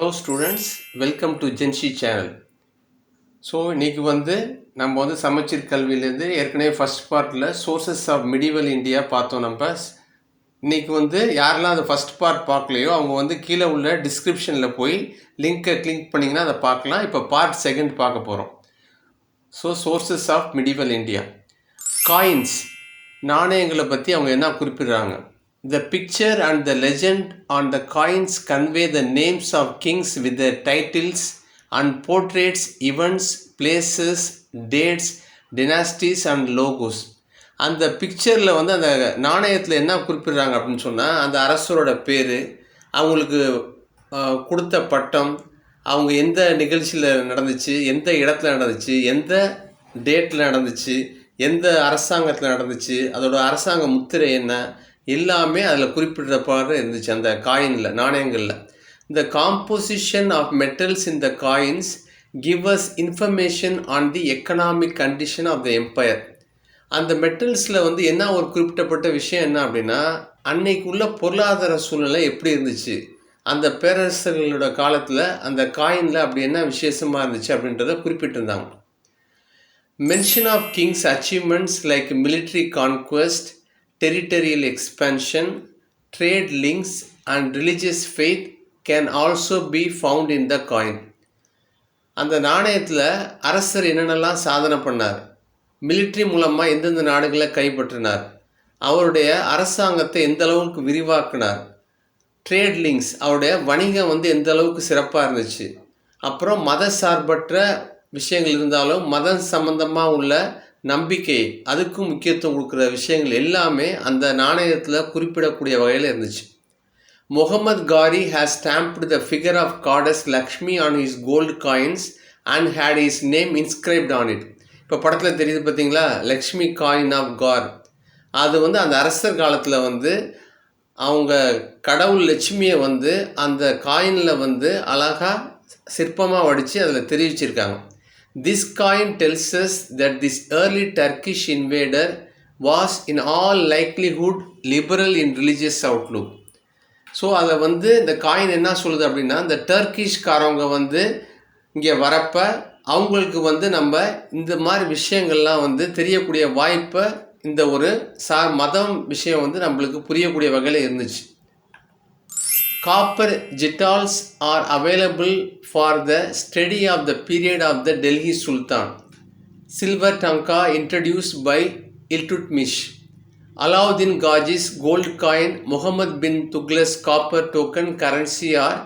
Hello students, welcome to Genshi channel. So இன்றைக்கி நம்ம சமச்சீர் கல்வியிலேருந்து ஏற்கனவே ஃபஸ்ட் பார்ட்டில் சோர்சஸ் ஆஃப் மிடிவல் இந்தியா பார்த்தோம். நம்ம இன்றைக்கி யாரெல்லாம் அதை ஃபஸ்ட் பார்ட் பார்க்கலையோ அவங்க கீழே உள்ள டிஸ்கிரிப்ஷனில் போய் லிங்க்கை கிளிக் பண்ணிங்கன்னா அதை பார்க்கலாம். இப்போ பார்ட் செகண்ட் பார்க்க போகிறோம். So sources of medieval India. Coins, நாணயங்களை பற்றி அவங்க என்ன குறிப்பிடுறாங்க? The picture and the legend on the coins convey the names of kings with their titles and portraits, events, places, dates, dynasties and logos. அந்த பிக்சரில் அந்த நாணயத்தில் என்ன குறிப்பிடுறாங்க அப்படின்னு சொன்னால், அந்த அரசரோட பேர், அவங்களுக்கு கொடுத்த பட்டம், அவங்க எந்த நிகழ்ச்சியில் நடந்துச்சு, எந்த இடத்துல நடந்துச்சு, எந்த டேட்டில் நடந்துச்சு, எந்த அரசாங்கத்தில் நடந்துச்சு, அதோட அரசாங்க முத்திரை என்ன, எல்லாமே அதில் குறிப்பிடப்பாடு இருந்துச்சு அந்த காயினில், நாணயங்களில். இந்த composition of metals in the coins give us information on the economic condition of the empire. அந்த மெட்டல்ஸில் என்ன ஒரு குறிப்பிட்டப்பட்ட விஷயம் என்ன அப்படின்னா, அன்னைக்கு உள்ள பொருளாதார சூழ்நிலை எப்படி இருந்துச்சு, அந்த பேரரசர்களோட காலத்தில் அந்த காயினில் அப்படி என்ன விசேஷமாக இருந்துச்சு அப்படின்றத குறிப்பிட்டிருந்தாங்க. Mention of kings achievements like military conquest, territorial expansion, trade links and religious faith can also be found in the coin. அந்த நாணயத்தில் அரசர் என்னென்னலாம் சாதனை பண்ணார், மிலிட்ரி மூலமாக எந்தெந்த நாடுகளை கைப்பற்றினார், அவருடைய அரசாங்கத்தை எந்த அளவுக்கு விரிவாக்கினார், ட்ரேட் லிங்க்ஸ், அவருடைய வணிகம் எந்த அளவுக்கு சிறப்பாக இருந்துச்சு, அப்புறம் மத சார்பற்ற விஷயங்கள் இருந்தாலும் மதம் சம்பந்தமாக உள்ள நம்பிக்கை, அதுக்கும் முக்கியத்துவம் கொடுக்குற விஷயங்கள் எல்லாமே அந்த நாணயத்தில் குறிப்பிடக்கூடிய வகையில் இருந்துச்சு. Muhammad Ghori has stamped the figure of goddess Lakshmi on his gold coins and had his name inscribed on it. இப்போ படத்தில் தெரியுது பார்த்தீங்களா, லக்ஷ்மி காயின் ஆஃப் கார். அது அந்த அரசர் காலத்தில் அவங்க கடவுள் லட்சுமியை அந்த காயினில் அழகாக சிற்பமாக வடித்து அதில் தெரிவிச்சிருக்காங்க. This coin tells us that this early Turkish invader was in all likelihood liberal in religious outlook. So அதை இந்த காயின் என்ன சொல்லுது அப்படின்னா, இந்த டர்க்கிஷ்காரவங்க இங்கே வரப்ப அவங்களுக்கு நம்ம இந்த மாதிரி விஷயங்கள்லாம் தெரியக்கூடிய வாய்ப்பை இந்த ஒரு மதம் விஷயம் நம்மளுக்கு புரியக்கூடிய வகையில் இருந்துச்சு. Copper jitals are available for the study of the period of the Delhi Sultan. Silver tanka introduced by Iltutmish. Alauddin Ghaji's gold coin, Muhammad bin Tughlaq's copper token currency are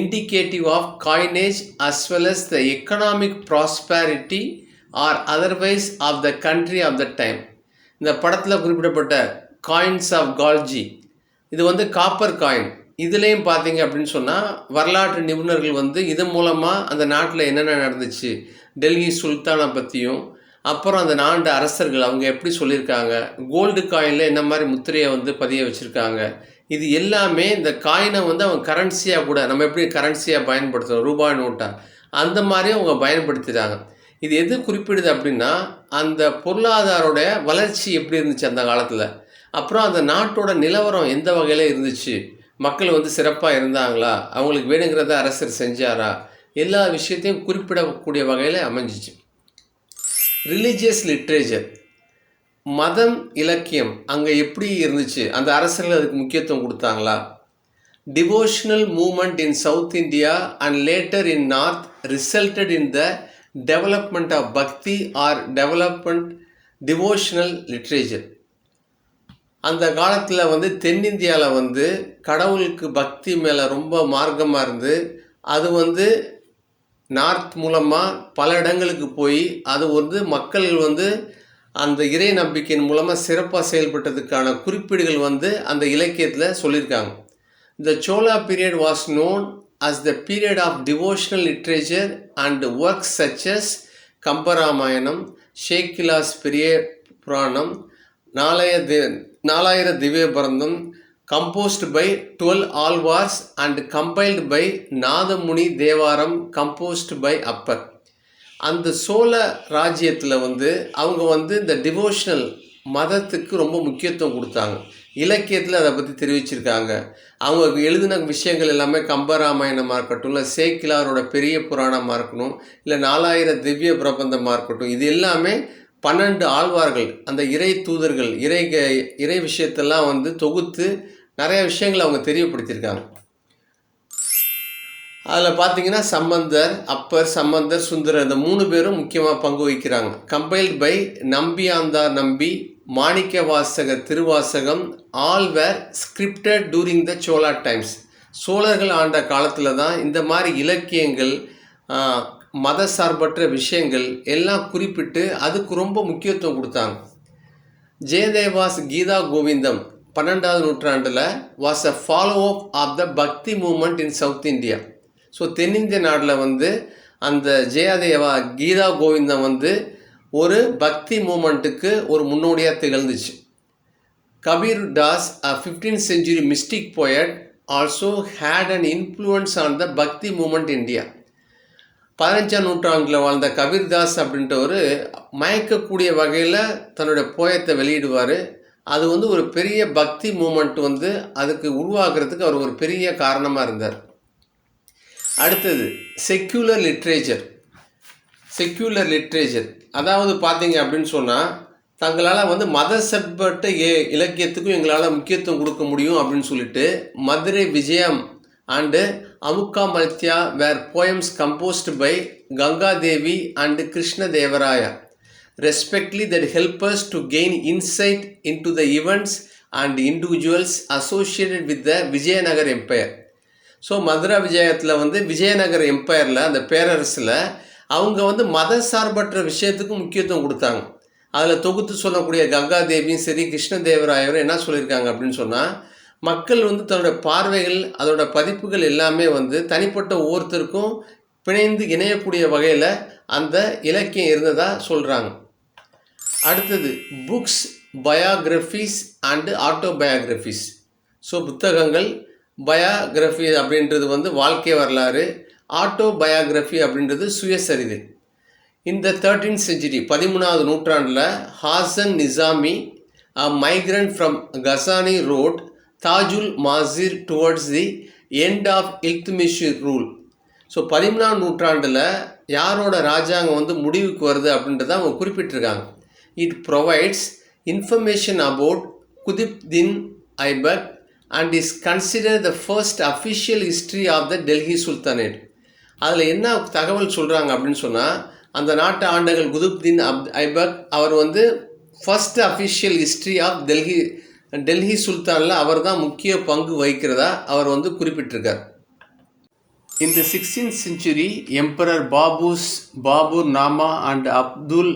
indicative of coinage as well as the economic prosperity or otherwise of the country of the time. இந்த படத்தில் குறிப்பிடப்பட்ட coins of Golgi, இது copper coin. இதுலேயும் பார்த்தீங்க அப்படின்னு சொன்னால் வரலாற்று நிபுணர்கள் இதன் மூலமாக அந்த நாட்டில் என்னென்ன நடந்துச்சு, டெல்லி சுல்தானை பற்றியும், அப்புறம் அந்த நாட்டு அரசர்கள் அவங்க எப்படி சொல்லியிருக்காங்க, கோல்டு காயினில் என்ன மாதிரி முத்திரையை பதிய வச்சுருக்காங்க, இது எல்லாமே இந்த காயினை அவங்க கரன்சியாக கூட நம்ம எப்படி கரன்சியாக பயன்படுத்துகிறோம், ரூபாய் நோட்டாக, அந்த மாதிரி அவங்க பயன்படுத்திட்டாங்க. இது எது குறிப்பிடுது அப்படின்னா, அந்த பொருளாதாரோட வளர்ச்சி எப்படி இருந்துச்சு அந்த காலத்தில், அப்புறம் அந்த நாட்டோட நிலவரம் எந்த வகையில் இருந்துச்சு, மக்கள் சிறப்பாக இருந்தாங்களா, அவங்களுக்கு வேணுங்கிறத அரசர் செஞ்சாரா, எல்லா விஷயத்தையும் குறிப்பிடக்கூடிய வகையில் அமைஞ்சிச்சு. ரிலீஜியஸ் லிட்ரேச்சர், மதம் இலக்கியம் அங்கே எப்படி இருந்துச்சு, அந்த அரசர்கள் அதுக்கு முக்கியத்துவம் கொடுத்தாங்களா. Devotional movement in South India and later in north resulted in the development of Bhakti or development devotional literature. அந்த காலத்தில் தென்னிந்தியாவில் கடவுளுக்கு பக்தி மேலே ரொம்ப மார்க்கமாக இருந்து அது நார்த் மூலமாக பல இடங்களுக்கு போய் அது மக்கள் அந்த இறை நம்பிக்கையின் மூலமாக சிறப்பாக செயல்பட்டதுக்கான குறிப்பீடுகள் அந்த இலக்கியத்தில் சொல்லியிருக்காங்க. The Chola period was known as the period of devotional literature and works such as Kambaramayanam, ஷேக்கிலாஸ் பெரிய புராணம், நாலாயிர திவ்ய பரந்தம், composed by 12 Alvars and compiled by Nathamuni Thevaram, composed by Appar. அந்த சோழ ராஜ்யத்தில் அவங்க இந்த டிவோஷனல் மதத்துக்கு ரொம்ப முக்கியத்துவம் கொடுத்தாங்க. இலக்கியத்தில் அதை பற்றி தெரிவிச்சிருக்காங்க. அவங்க எழுதின விஷயங்கள் எல்லாமே கம்பராமாயணமாக இருக்கட்டும், இல்லை சேக்கிலாரோட பெரிய புராணமாக இருக்கணும், இல்லை 4000 திவ்ய பிரபந்தமாக இருக்கட்டும், இது எல்லாமே 12 ஆழ்வார்கள், அந்த இறை தூதர்கள், இறை விஷயத்தெல்லாம் வந்து தொகுத்து நிறைய விஷயங்களை அவங்க தெரியப்படுத்தியிருக்காங்க. அதில் பார்த்தீங்கன்னா சம்பந்தர், அப்பர், சம்பந்தர், சுந்தரர் இந்த 3 பேரும் முக்கியமாக பங்கு வகிக்கிறாங்க. Compiled by நம்பியாந்தார் Nambi, Manikkavasagar Thiruvasagam, all were scripted during the Chola times. சோழர்கள் ஆண்ட காலத்தில் தான் இந்த மாதிரி இலக்கியங்கள், மத சார்பற்ற விஷயங்கள் எல்லாம் குறிப்பிட்டு அதுக்கு ரொம்ப முக்கியத்துவம் கொடுத்தாங்க. ஜெயதேவாஸ் கீதா கோவிந்தம் 12வது நூற்றாண்டில் was a follow up of the Bhakti movement in South India. So தென்னிந்திய நாட்டில் வந்து அந்த ஜெயதேவா கீதா கோவிந்தம் வந்து ஒரு பக்தி மூமெண்ட்டுக்கு ஒரு முன்னோடியாக திகழ்ந்துச்சு. Kabir Das, a 15th century mystic poet, also had an influence on the பக்தி மூமெண்ட் இந்தியா. 15ஆம் நூற்றாண்டில் வாழ்ந்த கபீர்தாஸ் அப்படின்ற ஒரு மயக்கக்கூடிய வகையில் தன்னுடைய போயத்தை வெளியிடுவார். அது வந்து ஒரு பெரிய பக்தி மூமெண்ட் வந்து அதுக்கு உருவாக்குறதுக்கு அவர் ஒரு பெரிய காரணமாக இருந்தார். அடுத்தது செக்யூலர் லிட்ரேச்சர். அதாவது பார்த்தீங்க அப்படின்னு சொன்னால், தங்களால் வந்து மத சார்பற்ற இலக்கியத்துக்கும் எங்களால் முக்கியத்துவம் கொடுக்க முடியும் அப்படின்னு சொல்லிட்டு Madurai Vijayam and Amuktamalyada were poems composed by Gangadevi and Krishnadevaraya respectively that help us to gain insight into the events and individuals associated with the Vijayanagar empire. So Madura விஜயத்தில் வந்து விஜயநகர் எம்பையரில் அந்த பேரரசில் அவங்க வந்து மத சார்பற்ற விஷயத்துக்கு முக்கியத்துவம் கொடுத்தாங்க. அதில் தொகுத்து சொல்லக்கூடிய கங்காதேவியும் சரி கிருஷ்ணதேவராயரும் என்ன சொல்லியிருக்காங்க அப்படின்னு சொன்னால், மக்கள் வந்து தன்னோட பார்வைகள் அதோட பதிப்புகள் எல்லாமே வந்து தனிப்பட்ட ஒவ்வொருத்தருக்கும் பிணைந்து இணையக்கூடிய வகையில் அந்த இலக்கியம் இருந்ததாக சொல்கிறாங்க. அடுத்தது books, biographies and autobiographies. So புத்தகங்கள், பயோகிராஃபி அப்படின்றது வந்து வாழ்க்கை வரலாறு, ஆட்டோபயோகிராஃபி அப்படின்றது சுயசரிதை. இந்த 13th century 13வது நூற்றாண்டில் Hasan Nizami, a migrant from Ghazani wrote Tajul Maasir towards the end of Iltutmish rule. So 13ஆம் நூற்றாண்டில் யாரோட ராஜாங்கம் வந்து முடிவுக்கு வருது அப்படின்றத அவங்க குறிப்பிட்டிருக்காங்க. It provides information about Qutbuddin Aibak and is consider the first official history of the Delhi sultanate. அதில் என்ன தகவல் சொல்கிறாங்க அப்படின்னு சொன்னால், அந்த நாட்டு ஆண்டகள் குதுப்தீன் ஐபக் அவர் வந்து first official history of Delhi சுல்தானில் அவர் தான் முக்கிய பங்கு வகிக்கிறதா அவர் வந்து குறிப்பிட்டிருக்கார். In the 16th century, Emperor Babur Nama and Abdul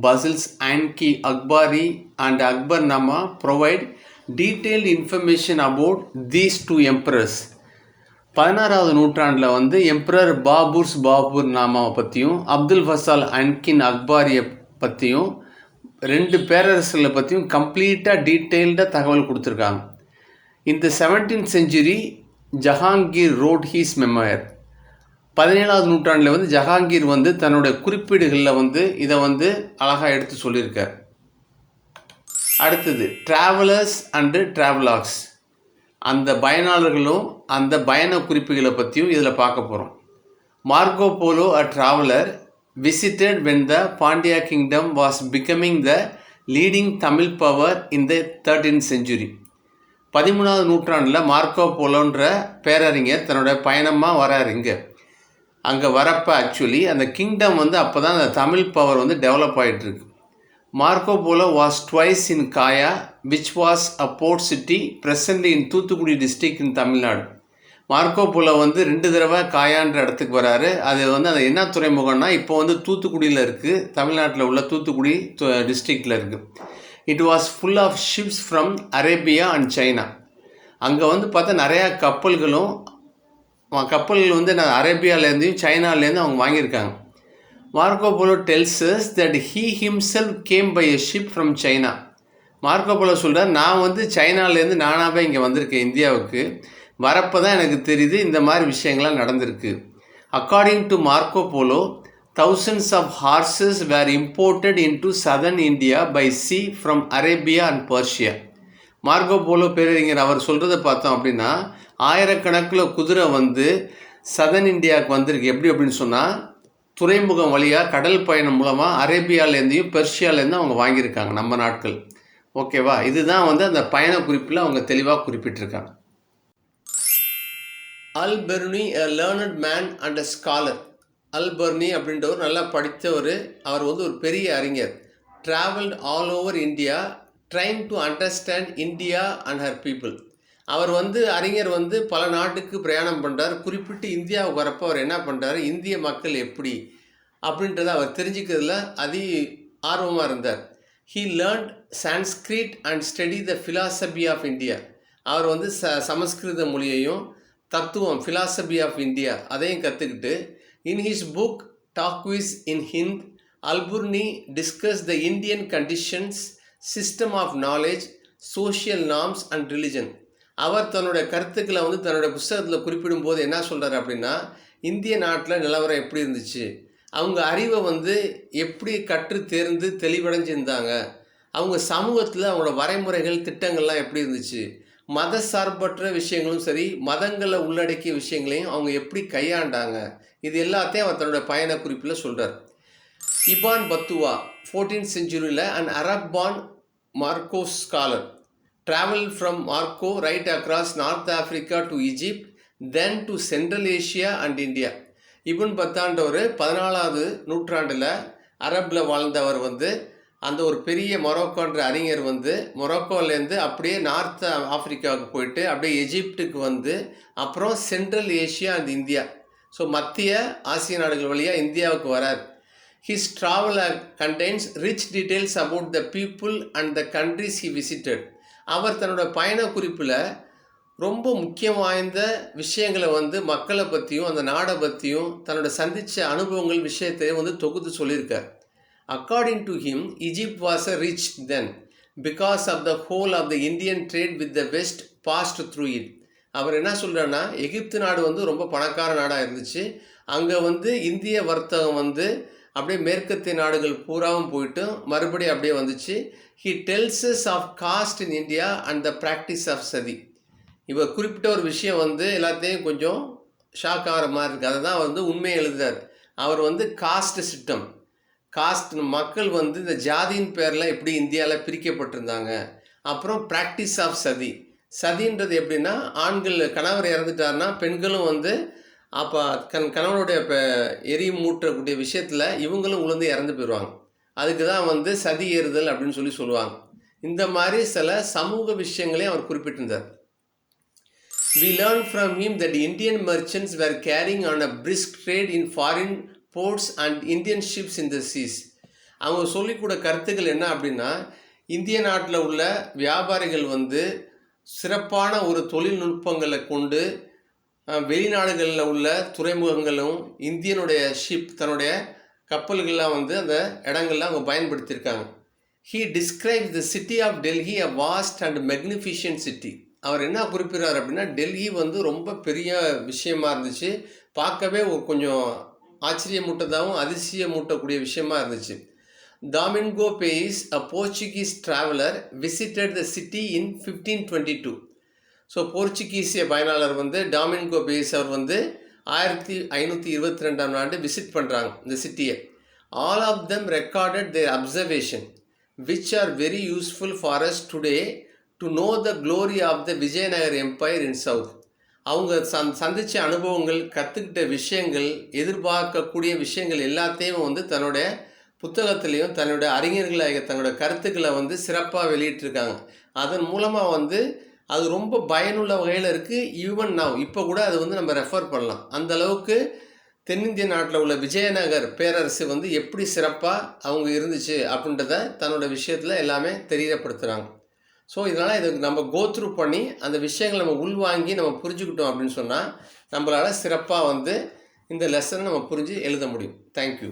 Basil's Anki Akbari and Akbarnama provide detailed information about these two emperors. 16வது நூற்றாண்டில் வந்து எம்பரர் பாபூர் நாமாவை பற்றியும் அப்துல் ஃபசால் அன்கின் அக்பாரியை பற்றியும் 2 பேரரசுகளை பற்றியும் கம்ப்ளீட்டாக டீட்டெயில்டாக தகவல் கொடுத்துருக்காங்க. இந்த 17th century Jahangir wrote his memoir. 17வது நூற்றாண்டில் வந்து ஜஹாங்கீர் வந்து தன்னுடைய குறிப்பீடுகளில் வந்து இதை வந்து அழகாக எடுத்து சொல்லியிருக்கார். அடுத்தது ட்ராவலர்ஸ் அண்டு ட்ராவலாக்ஸ். அந்த பயனாளர்களும் அந்த பயண குறிப்புகளை பற்றியும் இதில் பார்க்க போகிறோம். Marco polo a traveller visited when the Pandya kingdom was becoming the leading Tamil power in the 13th century. 13வது நூற்றாண்டில் மார்க்கோ போலோன்ற பேரறிஞர் தன்னோட பயணமாக வராருங்க. அங்கே வரப்போ ஆக்சுவலி அந்த கிங்டம் வந்து அப்போ தான் அந்த தமிழ் பவர் வந்து டெவலப் ஆகிட்டுருக்கு. Marco Polo was twice in Kaya which was a port city presently in Thoothukudi district in Tamil Nadu. Marco Polo வந்து 2 தடவை காயான்ற இடத்துக்கு வராரு. அது வந்து அது என்ன துறைமுகம்னா இப்போ வந்து தூத்துக்குடியில் இருக்குது, தமிழ்நாட்டில் உள்ள தூத்துக்குடி டிஸ்ட்ரிக்டில் இருக்குது. It was full of ships from Arabia and China. அங்கே வந்து பார்த்தா நிறையா கப்பல்கள் வந்து அரேபியாவிலேருந்தையும் சைனாலேருந்து அவங்க வாங்கியிருக்காங்க. Marco Polo tells us that he himself came by a ship from China. Marco polo சொல்கிறார், நான் வந்து சைனாலேருந்து நானாகவே இங்கே வந்திருக்கேன் இந்தியாவுக்கு. வரப்போ தான் எனக்கு தெரியுது இந்த மாதிரி விஷயங்கள்லாம் நடந்திருக்கு. According to Marco polo thousands of horses were imported into southern India by sea from Arabia and Persia. Marco Polo பேரறிஞர் அவர் சொல்கிறத பார்த்தோம் அப்படின்னா ஆயிரக்கணக்கில் குதிரை வந்து சதன் இந்தியாவுக்கு வந்திருக்கு. எப்படி அப்படின்னு சொன்னால் துறைமுகம் வழியாக கடல் பயணம் மூலமாக அரேபியாவிலேருந்தையும் பெர்ஷியாவிலேருந்தும் அவங்க வாங்கியிருக்காங்க நம்ம நாட்கள். ஓகேவா? இதுதான் வந்து அந்த பயண குறிப்பில் அவங்க தெளிவாக குறிப்பிட்டிருக்காங்க. அல்பெர்னி a learned man and a scholar. அல்பெர்னி அப்படின்றவர் நல்லா படித்தவர். அவர் வந்து ஒரு பெரிய அறிஞர். Travelled all over India trying to understand India and her people. அவர் வந்து அறிஞர் வந்து பல நாட்டுக்கு பிரயாணம் பண்ணுறார். குறிப்பிட்டு இந்தியாவுக்கு வரப்போ அவர் என்ன பண்ணுறாரு, இந்திய மக்கள் எப்படி அப்படின்றத அவர் தெரிஞ்சுக்கிறதுல ஆர்வமாக இருந்தார். He learnt Sanskrit and study the philosophy of India. அவர் வந்து சமஸ்கிருத மொழியையும் தத்துவம் ஃபிலாசபி ஆஃப் இந்தியா அதையும் கற்றுக்கிட்டு in his book Tahqiq in Hind Alberuni discuss the Indian conditions, system of knowledge, social norms and religion. அவர் தன்னுடைய கருத்துக்களை வந்து தன்னுடைய புஸ்தகத்தில் குறிப்பிடும் போது என்ன சொல்கிறார் அப்படின்னா, இந்திய நாட்டில் நிலவரம் எப்படி இருந்துச்சு, அவங்க அறிவை வந்து எப்படி கற்று தேர்ந்து தெளிவடைஞ்சிருந்தாங்க, அவங்க சமூகத்தில் அவங்களோட வரைமுறைகள் திட்டங்கள்லாம் எப்படி இருந்துச்சு, மத சார்பற்ற விஷயங்களும் சரி மதங்களை உள்ளடக்கிய விஷயங்களையும் அவங்க எப்படி கையாண்டாங்க, இது எல்லாத்தையும் அவர் தன்னுடைய பயண குறிப்பில் சொல்கிறார். Iban Battuta 14th century and Arab பான் Moroccan scholar traveled from Morocco right across North Africa to Egypt, then to Central Asia and India. இப்னு பத்தான்றவர் 14வது நூற்றாண்டில் அரபில் வாழ்ந்தவர் வந்து அந்த ஒரு பெரிய மொரோக்கோன்ற அறிஞர் வந்து மொரோக்கோலேருந்து அப்படியே நார்த் ஆஃப்ரிக்காவுக்கு போயிட்டு அப்படியே எஜிப்டுக்கு வந்து அப்புறம் central Asia and India, so மத்திய ஆசிய நாடுகள் வழியாக இந்தியாவுக்கு வரார். His travel contains rich details about the people and the countries he visited. அவர் தன்னோட பயண குறிப்பில் ரொம்ப முக்கியம் வாய்ந்த விஷயங்களை வந்து மக்களை பற்றியும் அந்த நாடை பற்றியும் தன்னோட சந்தித்த அனுபவங்கள் விஷயத்தையும் வந்து தொகுத்து சொல்லியிருக்கார். According to him, Egypt was a rich then because of the whole of the Indian trade with the West passed through it. அவர் என்ன சொல்கிறாருன்னா, எகிப்து நாடு வந்து ரொம்ப பணக்கார நாடாக இருந்துச்சு. அங்கே வந்து இந்திய வர்த்தகம் வந்து அப்படியே மேற்கத்திய நாடுகள் பூராவும் போயிட்டு மறுபடியும் அப்படியே வந்துச்சு. He tells us of caste in India and the practice of sati. இவர் குறிப்பிட்ட ஒரு விஷயம் வந்து எல்லாத்தையும் கொஞ்சம் ஷாக் ஆகிற மாதிரி இருக்குது. அதை தான் வந்து உண்மையை எழுதுறார். அவர் வந்து காஸ்ட் சிஸ்டம், காஸ்ட் மக்கள் வந்து இந்த ஜாதியின் பேரில் எப்படி இந்தியாவில் பிரிக்கப்பட்டிருந்தாங்க, அப்புறம் ப்ராக்டிஸ் ஆஃப் சதி. சதின்றது எப்படின்னா, ஆண்கள் கணவர் இறந்துட்டார்னா பெண்களும் வந்து அப்போ கணவனுடைய எரி மூட்டக்கூடிய விஷயத்தில் இவங்களும் உளுந்து இறந்து போயிடுவாங்க. அதுக்கு தான் வந்து சதி ஏறுதல் அப்படின்னு சொல்லுவாங்க. இந்த மாதிரி சில சமூக விஷயங்களையும் அவர் குறிப்பிட்டிருந்தார். We learned from him that Indian merchants were carrying on a brisk trade in foreign ports and Indian ships in the seas. அவங்க சொல்லிக்கூட கருத்துக்கள் என்ன அப்படின்னா, இந்திய நாட்டில் உள்ள வியாபாரிகள் வந்து சிறப்பான ஒரு தொழில்நுட்பங்களை கொண்டு வெளிநாடுகளில் உள்ள துறைமுகங்களும் இந்தியனுடைய ஷிப் தன்னுடைய கப்பல்கள்லாம் வந்து அந்த இடங்கள்லாம் அவங்க பயன்படுத்தியிருக்காங்க. He describe the city of Delhi a vast and magnificent city. அவர் என்ன குறிப்பிட்றாரு அப்படின்னா, டெல்லி வந்து ரொம்ப பெரிய விஷயமா இருந்துச்சு, பார்க்கவே ஒரு கொஞ்சம் ஆச்சரியமூட்டதாகவும் அதிசயமூட்டக்கூடிய விஷயமா இருந்துச்சு. Domingo Paes a Portuguese traveller visited the city in 1522. ஸோ போர்ச்சுகீசிய பயனாளர் வந்து டாமின்கோ பேஸ் அவர் வந்து 1522 விசிட் பண்ணுறாங்க இந்த சிட்டியை. All of them recorded their observation which are very useful for us today to know the glory of the Vijayanagar empire in south. அவங்க சந்தித்த அனுபவங்கள், கற்றுக்கிட்ட விஷயங்கள், எதிர்பார்க்கக்கூடிய விஷயங்கள் எல்லாத்தையும் வந்து தன்னுடைய புத்தகத்திலையும் தன்னுடைய அறிஞர்களை தன்னோட கருத்துக்களை வந்து சிறப்பாக வெளியிட்டிருக்காங்க. அதன் மூலமாக வந்து அது ரொம்ப பயனுள்ள வகையில் இருக்குது. ஈவன் நவ் இப்போ கூட அது வந்து நம்ம ரெஃபர் பண்ணலாம். அந்த அளவுக்கு தென்னிந்திய நாட்டில் உள்ள விஜயநகர் பேரரசு வந்து எப்படி சிறப்பாக அவங்க இருந்துச்சு அப்படின்றத தன்னோட விஷயத்தில் எல்லாமே தெரியப்படுத்துகிறாங்க. ஸோ இதனால் இதை நம்ம கோத்ரூ பண்ணி அந்த விஷயங்களை நம்ம உள்வாங்கி நம்ம புரிஞ்சுக்கிட்டோம் அப்படின்னு சொன்னால் நம்மளால் சிறப்பாக வந்து இந்த லெசனை நம்ம புரிஞ்சு எழுத முடியும். தேங்க்யூ.